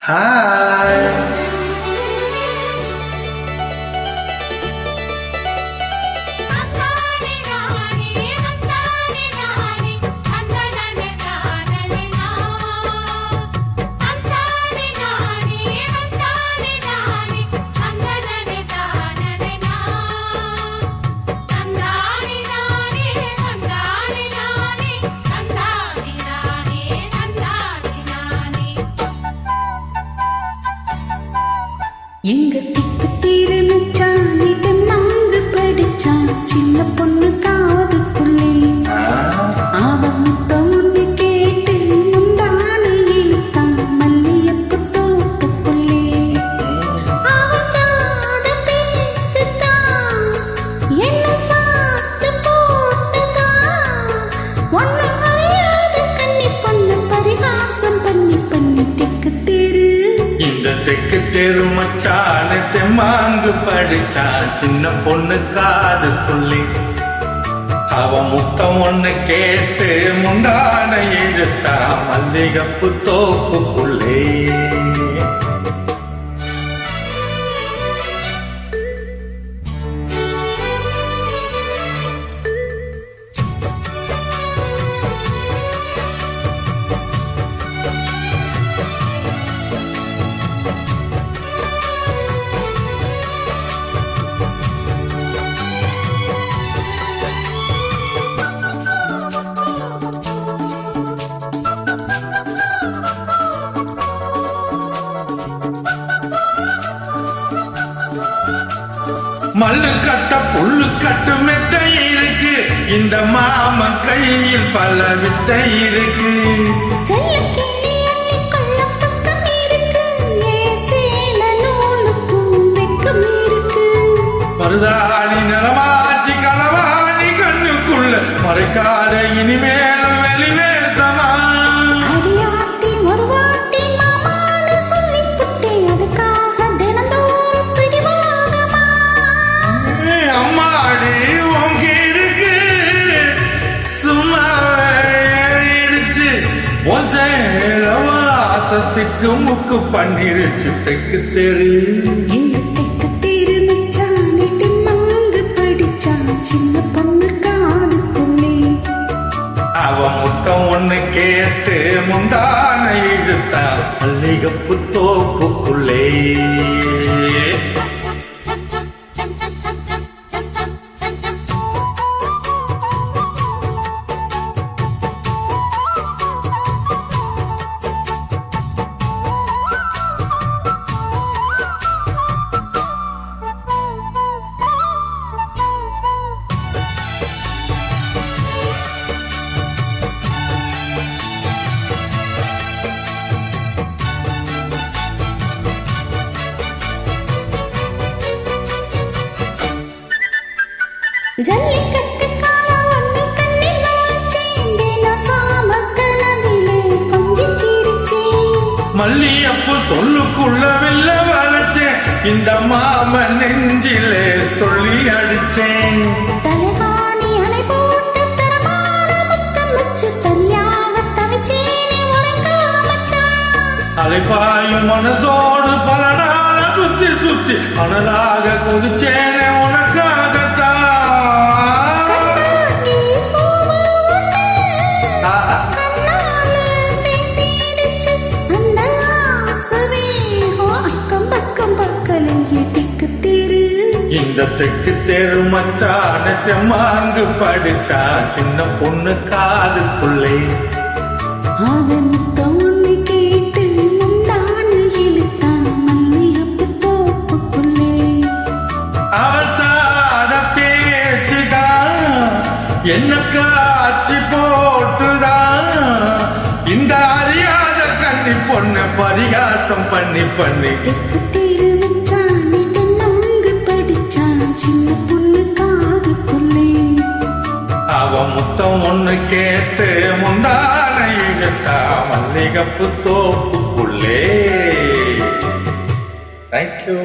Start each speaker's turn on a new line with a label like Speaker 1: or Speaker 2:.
Speaker 1: Hi.
Speaker 2: எங்க திக்கு தீரமிச்சான் இது நாங்கு படிச்சான் சின்ன பொண்ணு காதுக்குள்ளே அவன் முத்தம் ஒன்று கேட்டு முந்தான இழுத்தான் மல்லியப்பு தோப்புக்குள்ளே அவன் சாட பேச்சுத்தான் என்ன சாத்து போட்டுதான் ஒன்னு அறியாத கண்ணி பொண்ணு பரிகாசம் பண்ணி பண்ணி திக்கு தேரு
Speaker 1: இந்த தெக்கு தெரு மச்சான தெம்மாங்கு படிச்சான் சின்ன பொண்ணு காதுக்குள்ளே அவன் முத்தம் ஒண்ணு கேட்டு முந்தான இழுத்தா மல்லிகப்பு தோப்புக்குள்ளே மல்லு கட்ட புல்லு கட்டு மெத்தை இருக்கு இந்த மாமன் கையில் பல வித்தை இருக்கு மருதாணி நிலமாச்சி களவாணி கண்ணுக்குள்ள மறைக்காத இனிமேலும் வெளிவேசமா வாசத்துக்கு முக்கு பண்ணிருச்சு தெக்கு தெரு
Speaker 2: தெக்கு தெரு மச்சானே திம்மாங்கு படிச்சான் சின்ன பொண்ணு காதுக்குள்ளே
Speaker 1: அவன் முத்தம் ஒண்ணு கேட்டு முந்தான இழுத்தா மல்லிகப்பு தோப்புக்குள்ளே
Speaker 2: ஜல்லிக்கட்டு காலம் ஒன்று கண்ணில் வச்சேன் தினம் சாம கனவிலே கொஞ்சி சிரிச்சேன்
Speaker 1: மல்லியப்பு சொல்லுக்குள்ள வெல்ல வளைச்சேன் இந்த மாமன் நெஞ்சிலே சொல்லி அடிச்சேன்
Speaker 2: தலைகாணி அணை போட்டு தரமான முத்தம் வச்சு தனியாக தவிச்சேனே உறங்காமத்தான்
Speaker 1: அலைப்பாயும் மனசோடு பல நாள சுத்தி சுத்தி அனலாக கொதிச்சேனே உனக்காகத்தான் இந்த தெக்கு தெரு மச்சான தெம்மாங்கு படிச்சா சின்ன பொண்ணு காதுக்குள்ளே
Speaker 2: அவன் முத்தம் ஒன்று கேட்டு முந்தான இழுத்தான் மல்லிகப்பு தோப்புக்குள்ளே
Speaker 1: அவசார பேச்சுதான் என்ன காட்சி போட்டுதான் இந்த அறியாத கண்ணி பொண்ணு பரிகாசம் பண்ணி பண்ணி
Speaker 2: தெக்கு தெரு மச்சானே தெம்மாங்கு படிச்சான் சின்ன பொண்ணு காதுக்குள்ளே
Speaker 1: அவன் முத்தம் ஒண்ணு கேட்டு முந்தான இழுத்தா மல்லிகப்பு தோப்புக்குள்ளே. Thank you.